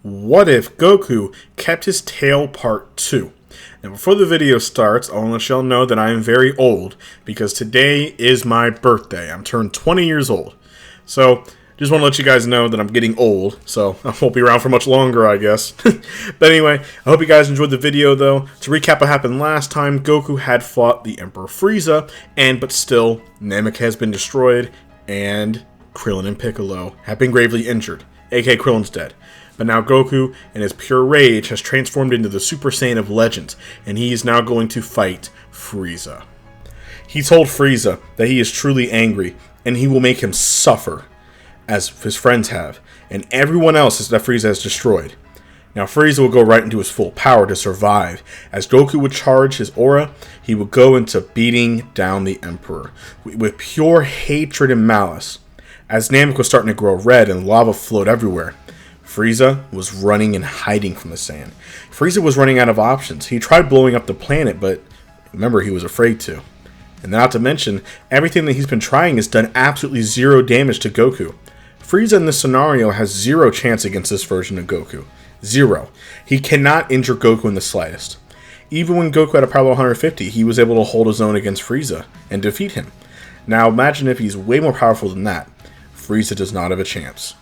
What if Goku kept his tail part 2? Now before the video starts, I want to let y'all know that I am very old because today is my birthday. I'm turned 20 years old. So, just want to let you guys know that I'm getting old, so I won't be around for much longer, I guess. But anyway, I hope you guys enjoyed the video, though. To recap what happened last time, Goku had fought the Emperor Frieza, but still, Namek has been destroyed, and Krillin and Piccolo have been gravely injured, aka Krillin's dead. But now Goku, in his pure rage, has transformed into the Super Saiyan of Legends, and he is now going to fight Frieza. He told Frieza that he is truly angry, and he will make him suffer, as his friends have, and everyone else that Frieza has destroyed. Now Frieza will go right into his full power to survive. As Goku would charge his aura, he would go into beating down the Emperor, with pure hatred and malice. As Namek was starting to grow red and lava flowed everywhere, Frieza was running and hiding from the Saiyan. Frieza was running out of options. He tried blowing up the planet, but remember, he was afraid to. And not to mention, everything that he's been trying has done absolutely zero damage to Goku. Frieza in this scenario has zero chance against this version of Goku. Zero. He cannot injure Goku in the slightest. Even when Goku had a power of 150, he was able to hold his own against Frieza and defeat him. Now imagine if he's way more powerful than that. Frieza does not have a chance.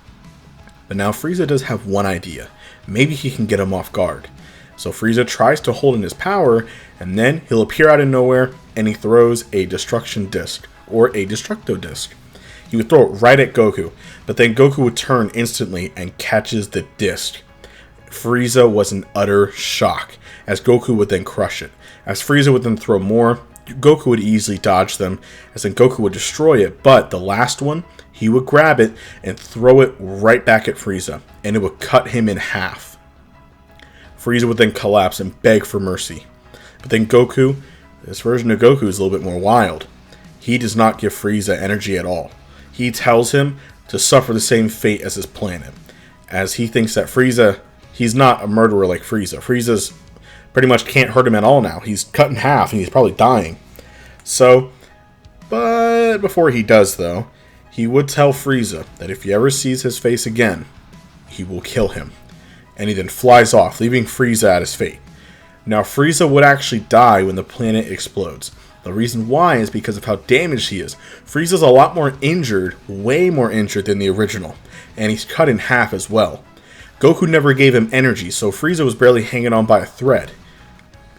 But now Frieza does have one idea. Maybe he can get him off guard. So Frieza tries to hold in his power, and then he'll appear out of nowhere, and he throws a Destruction Disc, or a Destructo Disc. He would throw it right at Goku, but then Goku would turn instantly and catches the disc. Frieza was in utter shock, as Goku would then crush it. As Frieza would then throw more, Goku would easily dodge them, as then Goku would destroy it, but the last one, he would grab it and throw it right back at Frieza, and it would cut him in half. Frieza would then collapse and beg for mercy. But then Goku, this version of Goku is a little bit more wild. He does not give Frieza energy at all. He tells him to suffer the same fate as his planet, as he thinks that Frieza, he's not a murderer like Frieza. Frieza's pretty much can't hurt him at all now. He's cut in half and he's probably dying. So, but before he does though, he would tell Frieza that if he ever sees his face again, he will kill him. And he then flies off, leaving Frieza at his fate. Now Frieza would actually die when the planet explodes. The reason why is because of how damaged he is. Frieza's a lot more injured, way more injured than the original, and he's cut in half as well. Goku never gave him energy, so Frieza was barely hanging on by a thread.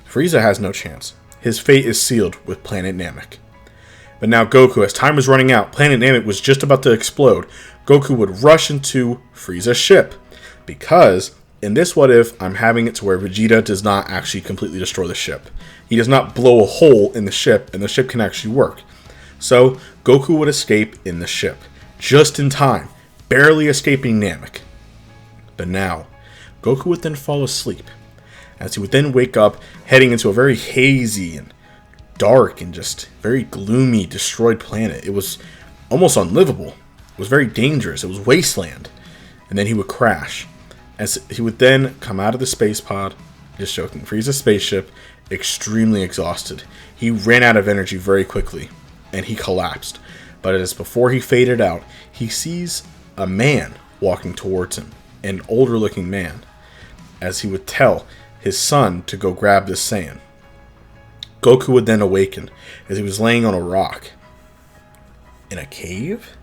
Frieza has no chance. His fate is sealed with Planet Namek. But now Goku, as time was running out, Planet Namek was just about to explode. Goku would rush into Frieza's ship, because in this what if, I'm having it to where Vegeta does not actually completely destroy the ship. He does not blow a hole in the ship, and the ship can actually work. So, Goku would escape in the ship, just in time, barely escaping Namek. But now, Goku would then fall asleep, as he would then wake up, heading into a very hazy and dark and just very gloomy, destroyed planet. It was almost unlivable. It was very dangerous. It was wasteland. And then he would crash. As he would then come out of the space pod, just joking, Frieza's spaceship, extremely exhausted. He ran out of energy very quickly, and he collapsed. But as before he faded out, he sees a man walking towards him, an older looking man, as he would tell his son to go grab this Saiyan. Goku would then awaken, as he was laying on a rock. In a cave?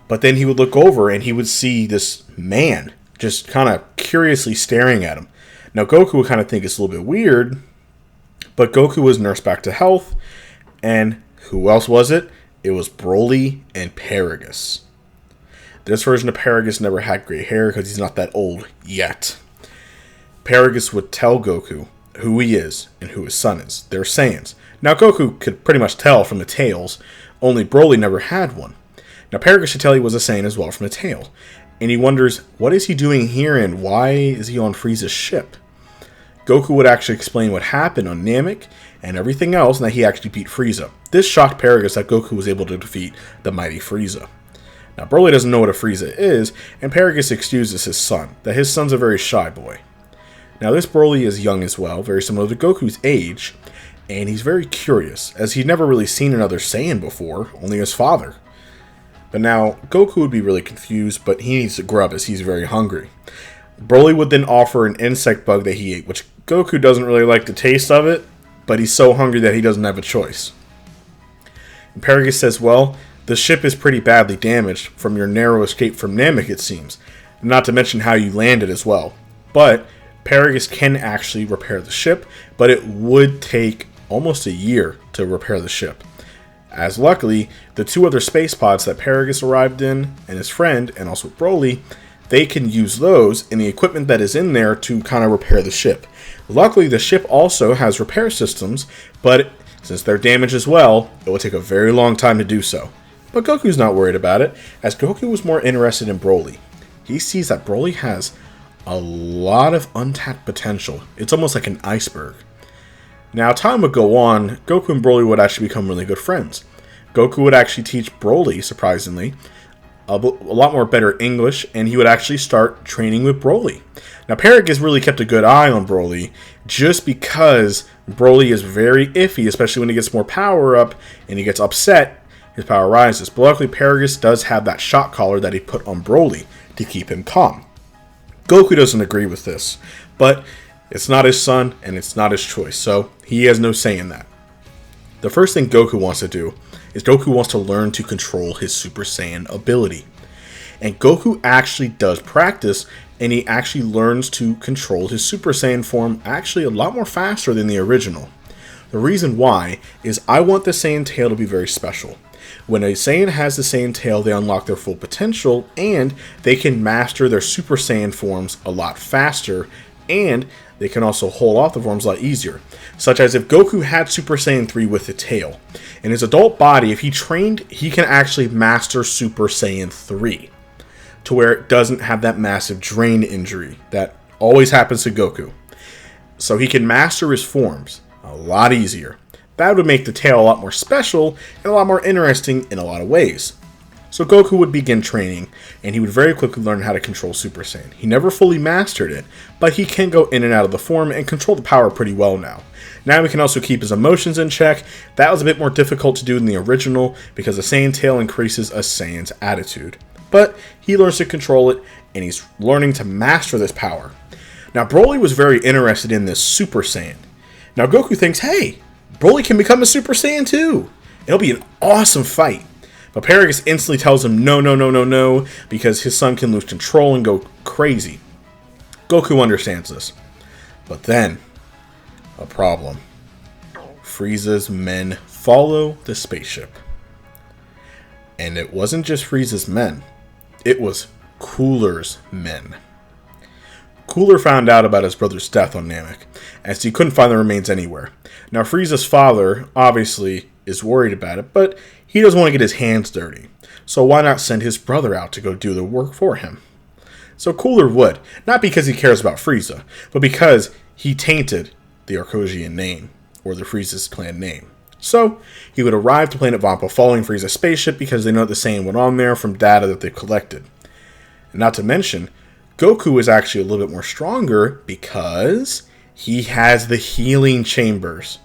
But then he would look over, and he would see this man just kind of curiously staring at him. Now Goku would kind of think it's a little bit weird, but Goku was nursed back to health, and who else was it? It was Broly and Paragus. This version of Paragus never had gray hair because he's not that old yet. Paragus would tell Goku who he is and who his son is. They're Saiyans. Now Goku could pretty much tell from the tails, only Broly never had one. Now Paragus should tell he was a Saiyan as well from the tail. And he wonders, what is he doing here and why is he on Frieza's ship? Goku would actually explain what happened on Namek and everything else, and that he actually beat Frieza. This shocked Paragus that Goku was able to defeat the mighty Frieza. Now Broly doesn't know what a Frieza is, and Paragus excuses his son, that his son's a very shy boy. Now this Broly is young as well, very similar to Goku's age, and he's very curious, as he'd never really seen another Saiyan before, only his father. But now, Goku would be really confused, but he needs to grub as he's very hungry. Broly would then offer an insect bug that he ate, which Goku doesn't really like the taste of it, but he's so hungry that he doesn't have a choice. And Paragus says, well, the ship is pretty badly damaged from your narrow escape from Namek, it seems. Not to mention how you landed as well. But Paragus can actually repair the ship, but it would take almost a year to repair the ship. As luckily, the two other space pods that Paragus arrived in, and his friend, and also Broly, they can use those and the equipment that is in there to kind of repair the ship. Luckily, the ship also has repair systems, but since they're damaged as well, it will take a very long time to do so. But Goku's not worried about it, as Goku was more interested in Broly. He sees that Broly has a lot of untapped potential. It's almost like an iceberg. Now, time would go on, Goku and Broly would actually become really good friends. Goku would actually teach Broly, surprisingly, a lot more better English, and he would actually start training with Broly. Now, Paragus really kept a good eye on Broly, just because Broly is very iffy, especially when he gets more power up, and he gets upset, his power rises. But luckily, Paragus does have that shock collar that he put on Broly to keep him calm. Goku doesn't agree with this, but it's not his son, and it's not his choice, so he has no say in that. The first thing Goku wants to do is Goku wants to learn to control his Super Saiyan ability. And Goku actually does practice, and he actually learns to control his Super Saiyan form actually a lot more faster than the original. The reason why is I want the Saiyan tail to be very special. When a Saiyan has the Saiyan tail, they unlock their full potential, and they can master their Super Saiyan forms a lot faster, and they can also hold off the forms a lot easier. Such as if Goku had Super Saiyan 3 with the tail. In his adult body, if he trained, he can actually master Super Saiyan 3. To where it doesn't have that massive drain injury that always happens to Goku. So he can master his forms a lot easier. That would make the tail a lot more special and a lot more interesting in a lot of ways. So Goku would begin training, and he would very quickly learn how to control Super Saiyan. He never fully mastered it, but he can go in and out of the form and control the power pretty well now. Now he can also keep his emotions in check. That was a bit more difficult to do in the original, because the Saiyan tail increases a Saiyan's attitude. But he learns to control it, and he's learning to master this power. Now Broly was very interested in this Super Saiyan. Now Goku thinks, hey, Broly can become a Super Saiyan too. It'll be an awesome fight. But Paragus instantly tells him no, because his son can lose control and go crazy. Goku understands this. But then, a problem. Frieza's men follow the spaceship. And it wasn't just Frieza's men. It was Cooler's men. Cooler found out about his brother's death on Namek, as he couldn't find the remains anywhere. Now Frieza's father, obviously, is worried about it, but he doesn't want to get his hands dirty. So why not send his brother out to go do the work for him? So Cooler would, not because he cares about Frieza, but because he tainted the Arcosian name, or the Frieza's clan name. So he would arrive to planet Vampa following Frieza's spaceship because they know the Saiyan went on there from data that they've collected. And not to mention, Goku is actually a little bit more stronger because he has the healing chambers.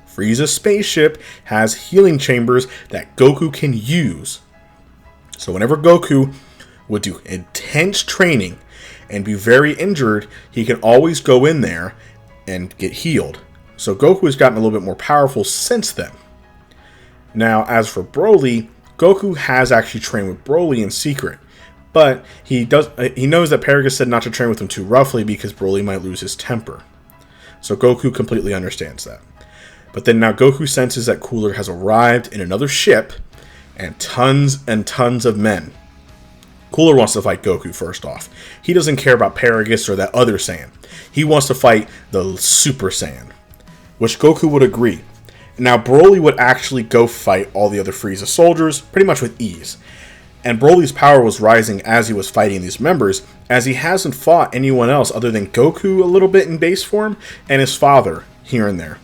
Frieza's spaceship has healing chambers that Goku can use. So whenever Goku would do intense training and be very injured, he can always go in there and get healed. So Goku has gotten a little bit more powerful since then. Now, as for Broly, Goku has actually trained with Broly in secret. But he knows that Paragus said not to train with him too roughly because Broly might lose his temper. So Goku completely understands that. But then now Goku senses that Cooler has arrived in another ship and tons of men. Cooler wants to fight Goku first off. He doesn't care about Paragus or that other Saiyan. He wants to fight the Super Saiyan, which Goku would agree. Now Broly would actually go fight all the other Frieza soldiers pretty much with ease. And Broly's power was rising as he was fighting these members, as he hasn't fought anyone else other than Goku a little bit in base form and his father here and there.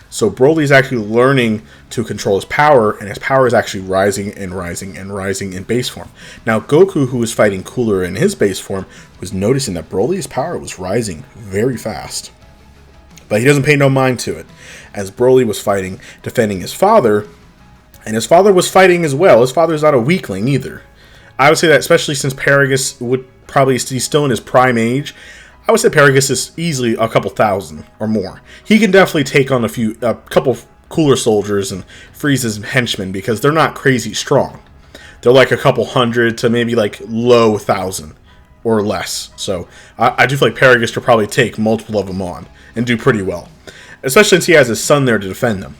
So Broly's actually learning to control his power, and his power is actually rising and rising and rising in base form. Now Goku, who was fighting Cooler in his base form, was noticing that Broly's power was rising very fast. But he doesn't pay no mind to it, as Broly was fighting, defending his father, and his father was fighting as well. His father's not a weakling either. I would say that especially since Paragus would probably he's still in his prime age, I would say Paragus is easily a couple thousand or more. He can definitely take on a couple Cooler soldiers and Frieza's henchmen because they're not crazy strong. They're like a couple hundred to maybe like low 1,000 or less. So I do feel like Paragus could probably take multiple of them on and do pretty well, especially since he has his son there to defend them.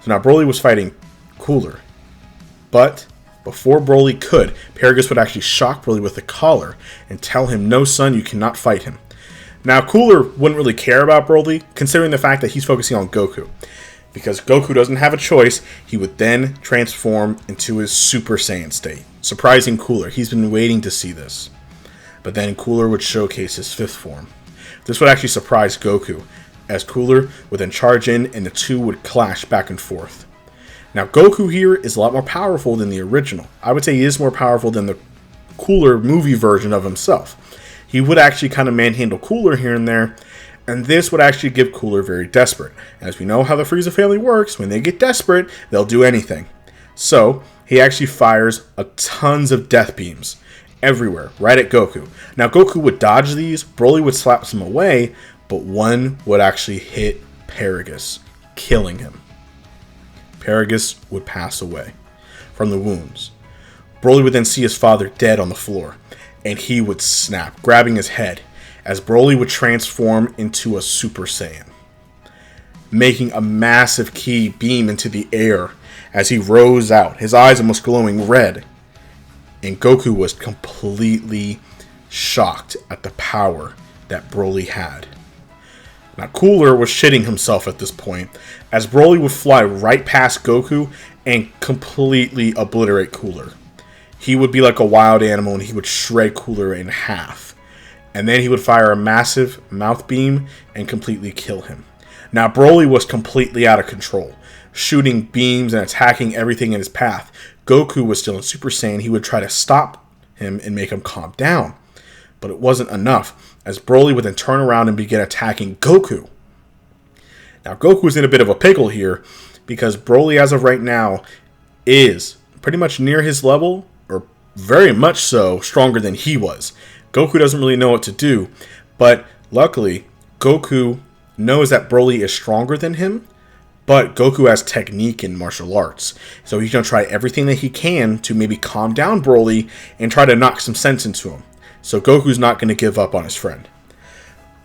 So now Broly was fighting Cooler, but before Broly could, Paragus would actually shock Broly with the collar and tell him, "No, son, you cannot fight him." Now Cooler wouldn't really care about Broly, considering the fact that he's focusing on Goku. Because Goku doesn't have a choice, he would then transform into his Super Saiyan state, surprising Cooler. He's been waiting to see this. But then Cooler would showcase his 5th form. This would actually surprise Goku, as Cooler would then charge in and the two would clash back and forth. Now Goku here is a lot more powerful than the original. I would say he is more powerful than the Cooler movie version of himself. He would actually kind of manhandle Cooler here and there, and this would actually give Cooler very desperate. As we know how the Frieza family works, when they get desperate, they'll do anything. So, he actually fires tons of death beams everywhere, right at Goku. Now, Goku would dodge these, Broly would slap some away, but one would actually hit Paragus, killing him. Paragus would pass away from the wounds. Broly would then see his father dead on the floor, and he would snap, grabbing his head, as Broly would transform into a Super Saiyan, making a massive ki beam into the air as he rose out, his eyes almost glowing red. And Goku was completely shocked at the power that Broly had. Now Cooler was shitting himself at this point, as Broly would fly right past Goku and completely obliterate Cooler. He would be like a wild animal and he would shred Cooler in half. And then he would fire a massive mouth beam and completely kill him. Now Broly was completely out of control, shooting beams and attacking everything in his path. Goku was still in Super Saiyan. He would try to stop him and make him calm down. But it wasn't enough, as Broly would then turn around and begin attacking Goku. Now Goku is in a bit of a pickle here, because Broly as of right now is pretty much near his level, or very much so, stronger than he was. Goku doesn't really know what to do, but luckily, Goku knows that Broly is stronger than him, but Goku has technique in martial arts, so he's going to try everything that he can to maybe calm down Broly and try to knock some sense into him. So Goku's not going to give up on his friend.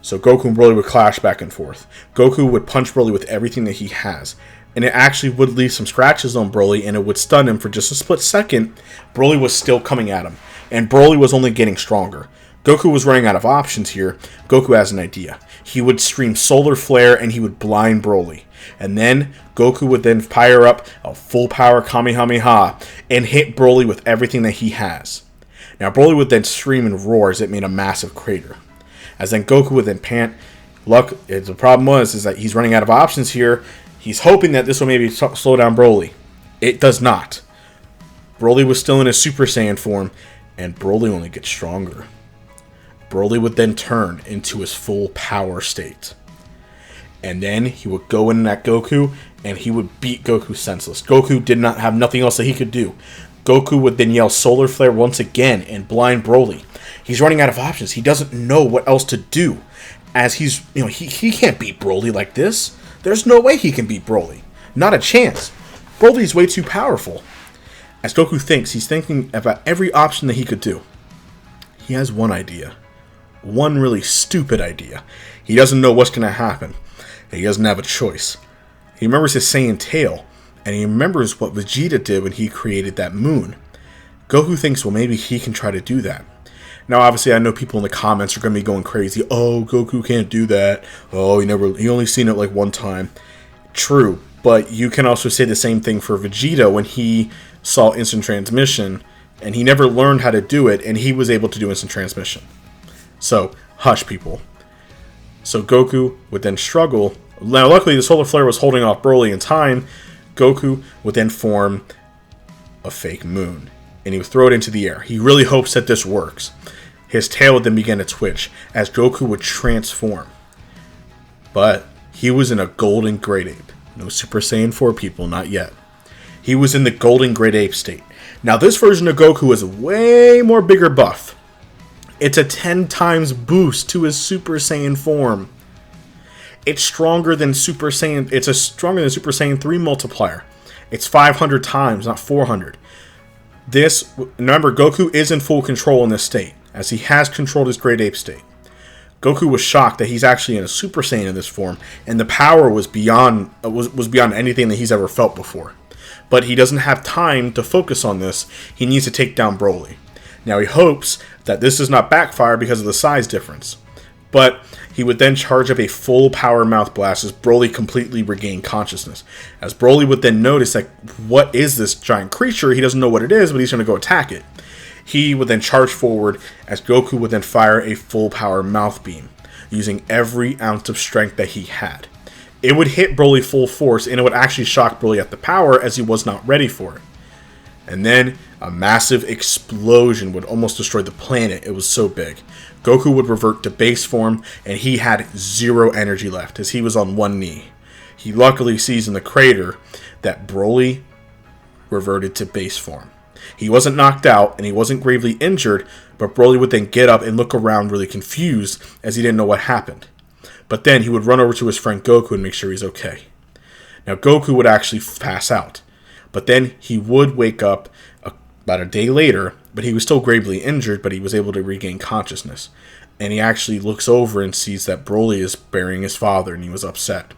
So Goku and Broly would clash back and forth. Goku would punch Broly with everything that he has, and it actually would leave some scratches on Broly, and it would stun him for just a split second. Broly was still coming at him, and Broly was only getting stronger. Goku was running out of options here. Goku has an idea. He would stream Solar Flare and he would blind Broly. And then Goku would then fire up a full power Kamehameha and hit Broly with everything that he has. Now Broly would then scream and roar as it made a massive crater. As then Goku would then pant. The problem is that he's running out of options here. He's hoping that this will maybe slow down Broly. It does not. Broly was still in his Super Saiyan form, and Broly only gets stronger. Broly would then turn into his full power state. And then he would go in at Goku, and he would beat Goku senseless. Goku did not have nothing else that he could do. Goku would then yell Solar Flare once again and blind Broly. He's running out of options. He doesn't know what else to do, as he can't beat Broly like this. There's no way he can beat Broly. Not a chance. Broly's way too powerful. As Goku thinks, he's thinking about every option that he could do. He has one idea. One really stupid idea. He doesn't know what's going to happen. He doesn't have a choice. He remembers his Saiyan tail, and he remembers what Vegeta did when he created that moon. Goku thinks, well, maybe he can try to do that. Now, obviously, I know people in the comments are going to be going crazy. Oh, Goku can't do that. Oh, he only seen it like one time. True, but you can also say the same thing for Vegeta when he saw instant transmission, and he never learned how to do it, and he was able to do instant transmission. So, hush, people. So Goku would then struggle. Now, luckily, the Solar Flare was holding off Broly in time. Goku would then form a fake moon, and he would throw it into the air. He really hopes that this works. His tail would then begin to twitch as Goku would transform. But he was in a golden Great Ape. No Super Saiyan 4 people, not yet. He was in the golden Great Ape state. Now, this version of Goku is way more bigger buff. It's a 10 times boost to his Super Saiyan form. It's stronger than Super Saiyan. It's a stronger than Super Saiyan 3 multiplier. It's 500 times, not 400. This, remember, Goku is in full control in this state, as he has controlled his Great Ape state. Goku was shocked that he's actually in a Super Saiyan in this form, and the power was beyond anything that he's ever felt before. But he doesn't have time to focus on this. He needs to take down Broly. Now he hopes that this does not backfire because of the size difference. But he would then charge up a full power mouth blast as Broly completely regained consciousness. As Broly would then notice that, what is this giant creature? He doesn't know what it is, but he's going to go attack it. He would then charge forward as Goku would then fire a full power mouth beam, using every ounce of strength that he had. It would hit Broly full force, and it would actually shock Broly at the power as he was not ready for it. And then a massive explosion would almost destroy the planet. It was so big. Goku would revert to base form, and he had zero energy left as he was on one knee. He luckily sees in the crater that Broly reverted to base form. He wasn't knocked out, and he wasn't gravely injured, but Broly would then get up and look around really confused as he didn't know what happened. But then he would run over to his friend Goku and make sure he's okay. Now Goku would actually pass out, but then he would wake up about a day later, but he was still gravely injured, but he was able to regain consciousness. And he actually looks over and sees that Broly is burying his father, and he was upset.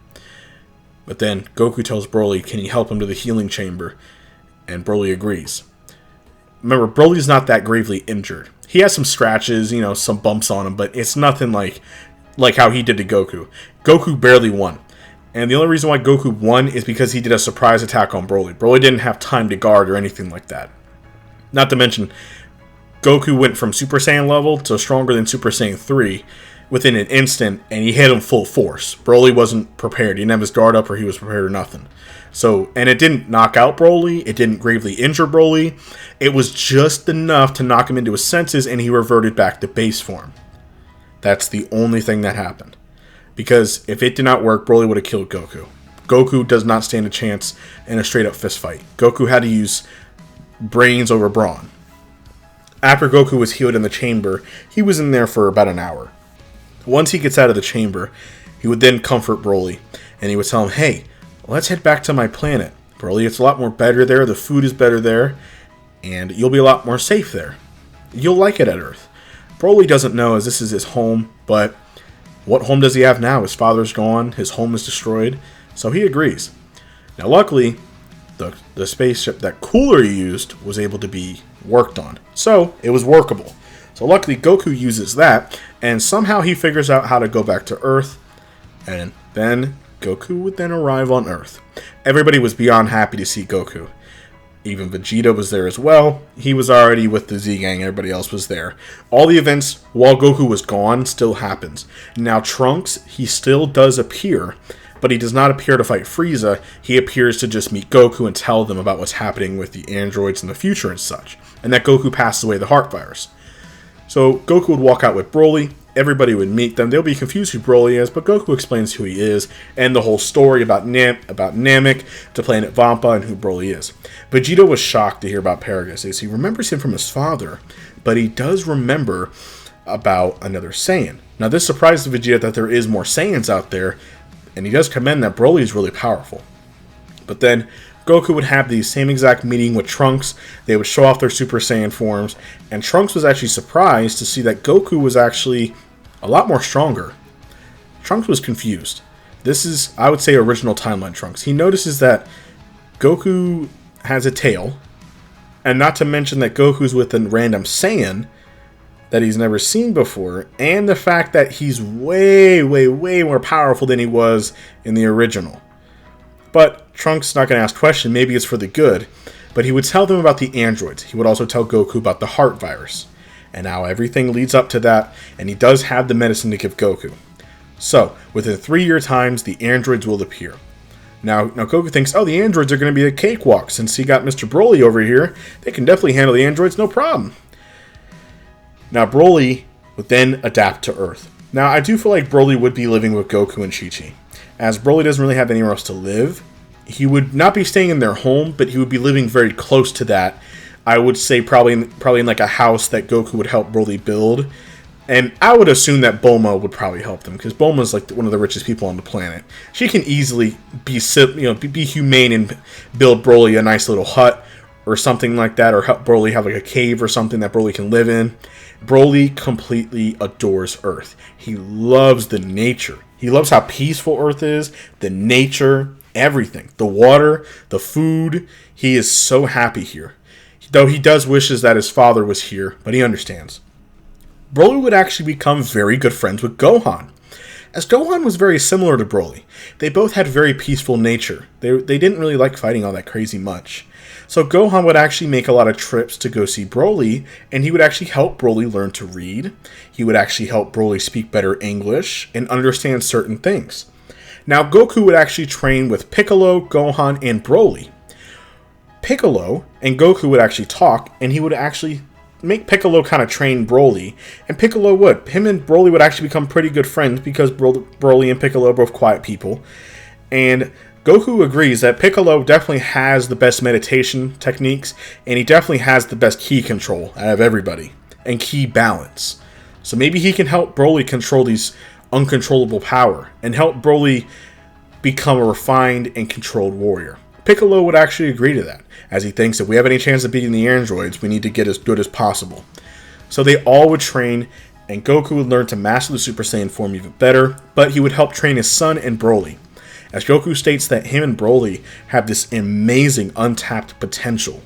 But then Goku tells Broly, can he help him to the healing chamber? And Broly agrees. Remember, Broly's not that gravely injured. He has some scratches, some bumps on him, but it's nothing like how he did to Goku. Goku barely won. And the only reason why Goku won is because he did a surprise attack on Broly. Broly didn't have time to guard or anything like that. Not to mention, Goku went from Super Saiyan level to stronger than Super Saiyan 3 within an instant, and he hit him full force. Broly wasn't prepared. He didn't have his guard up, or he was prepared or nothing. And it didn't knock out Broly. It didn't gravely injure Broly. It was just enough to knock him into his senses, and he reverted back to base form. That's the only thing that happened. Because if it did not work, Broly would have killed Goku. Goku does not stand a chance in a straight-up fist fight. Goku had to use brains over brawn. After Goku was healed in the chamber, he was in there for about an hour. Once he gets out of the chamber, he would then comfort Broly, and he would tell him, hey, let's head back to my planet. Broly, it's a lot more better there, the food is better there, and you'll be a lot more safe there. You'll like it at Earth. Broly doesn't know, as this is his home, but what home does he have now? His father's gone, his home is destroyed, so he agrees. Now luckily, the spaceship that Cooler used was able to be worked on, so it was workable. So luckily Goku uses that, and somehow he figures out how to go back to Earth, and then Goku would then arrive on Earth. Everybody was beyond happy to see Goku. Even Vegeta was there as well. He was already with the Z-Gang. Everybody else was there. All the events while Goku was gone still happens. Now Trunks, he still does appear, but he does not appear to fight Frieza. He appears to just meet Goku and tell them about what's happening with the androids in the future and such. And that Goku passes away the heart virus. So Goku would walk out with Broly. Everybody would meet them. They'll be confused who Broly is, but Goku explains who he is and the whole story about Namek to Planet Vampa and who Broly is. Vegeta was shocked to hear about Paragus, as he remembers him from his father, but he does remember about another Saiyan. Now this surprises Vegeta that there is more Saiyans out there, and he does commend that Broly is really powerful. But then Goku would have the same exact meeting with Trunks. They would show off their Super Saiyan forms, and Trunks was actually surprised to see that Goku was actually a lot more stronger. Trunks was confused. This is, I would say, original timeline Trunks. He notices that Goku has a tail, and not to mention that Goku's with a random Saiyan that he's never seen before, and the fact that he's way, way, way more powerful than he was in the original. But Trunks not going to ask questions, maybe it's for the good, but he would tell them about the androids. He would also tell Goku about the heart virus. And now everything leads up to that, and he does have the medicine to give Goku. So, within 3-year times, the androids will appear. Now Goku thinks, oh, the androids are going to be a cakewalk. Since he got Mr. Broly over here, they can definitely handle the androids, no problem. Now Broly would then adapt to Earth. Now, I do feel like Broly would be living with Goku and Chi-Chi. As Broly doesn't really have anywhere else to live, he would not be staying in their home, but he would be living very close to that. I would say probably in like a house that Goku would help Broly build. And I would assume that Bulma would probably help them, because Bulma's like one of the richest people on the planet. She can easily be humane and build Broly a nice little hut or something like that, or help Broly have like a cave or something that Broly can live in. Broly completely adores Earth. He loves the nature. He loves how peaceful Earth is, the nature, everything. The water, the food. He is so happy here. Though he does wishes that his father was here, but he understands. Broly would actually become very good friends with Gohan, as Gohan was very similar to Broly. They both had very peaceful nature. They didn't really like fighting all that crazy much. So Gohan would actually make a lot of trips to go see Broly, and he would actually help Broly learn to read. He would actually help Broly speak better English and understand certain things. Now Goku would actually train with Piccolo, Gohan, and Broly. Piccolo and Goku would actually talk, and he would actually make Piccolo kind of train Broly, and Piccolo would. Him and Broly would actually become pretty good friends, because Broly and Piccolo are both quiet people. And Goku agrees that Piccolo definitely has the best meditation techniques, and he definitely has the best ki control out of everybody, and ki balance. So maybe he can help Broly control these uncontrollable power, and help Broly become a refined and controlled warrior. Piccolo would actually agree to that, as he thinks if we have any chance of beating the androids, we need to get as good as possible. So they all would train, and Goku would learn to master the Super Saiyan form even better, but he would help train his son and Broly, as Goku states that him and Broly have this amazing untapped potential,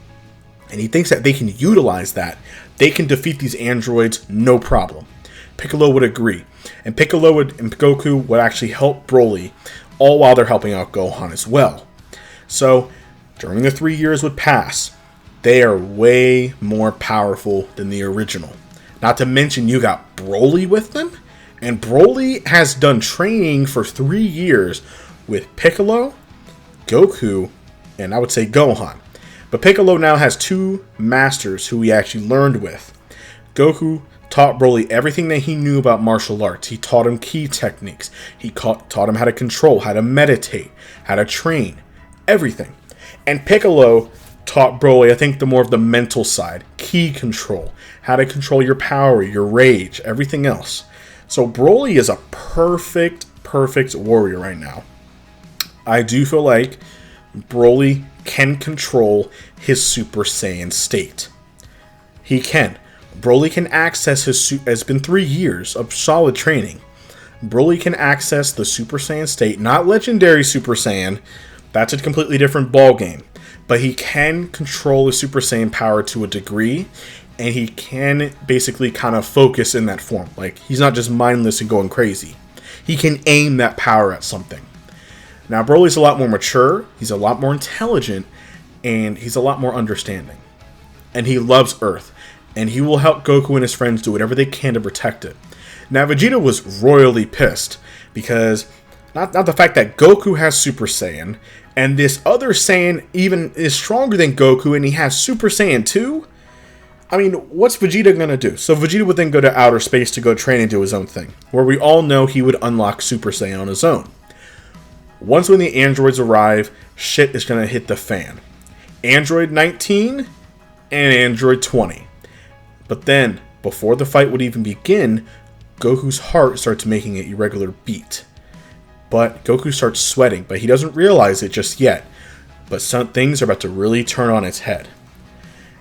and he thinks that they can utilize that. They can defeat these androids no problem. Piccolo would agree, and Piccolo and Goku would actually help Broly, all while they're helping out Gohan as well. So, during the 3 years would pass, they are way more powerful than the original. Not to mention you got Broly with them, and Broly has done training for 3 years with Piccolo, Goku, and I would say Gohan. But Piccolo now has 2 masters who he actually learned with. Goku taught Broly everything that he knew about martial arts. He taught him ki techniques. He taught him how to control, how to meditate, how to train. Everything. And Piccolo taught Broly, I think, the more of the mental side, ki control, how to control your power, your rage, everything else. So Broly is a perfect warrior right now. I do feel like Broly can control his Super Saiyan state. He can. Broly can access his it's been 3 years of solid training. Broly can access the Super Saiyan state, not legendary Super Saiyan. That's a completely different ballgame. But he can control the Super Saiyan power to a degree, and he can basically kind of focus in that form. Like, he's not just mindless and going crazy. He can aim that power at something. Now, Broly's a lot more mature, he's a lot more intelligent, and he's a lot more understanding. And he loves Earth, and he will help Goku and his friends do whatever they can to protect it. Now, Vegeta was royally pissed, because not the fact that Goku has Super Saiyan, and this other Saiyan even is stronger than Goku, and he has Super Saiyan 2? I mean, what's Vegeta gonna do? So Vegeta would then go to outer space to go train and do his own thing, where we all know he would unlock Super Saiyan on his own. Once when the androids arrive, shit is gonna hit the fan. Android 19 and Android 20. But then, before the fight would even begin, Goku's heart starts making an irregular beat. But Goku starts sweating, but he doesn't realize it just yet. But some things are about to really turn on its head.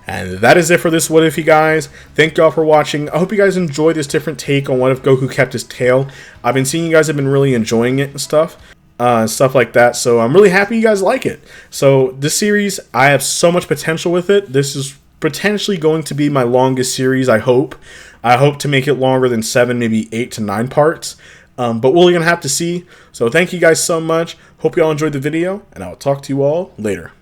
And that is it for this What If, you guys. Thank y'all for watching. I hope you guys enjoyed this different take on what if Goku kept his tail. I've been seeing you guys have been really enjoying it and stuff like that. So I'm really happy you guys like it. So this series, I have so much potential with it. This is potentially going to be my longest series, I hope. I hope to make it longer than 7, maybe 8 to 9 parts. But we're going to have to see. So thank you guys so much. Hope you all enjoyed the video, and I'll talk to you all later.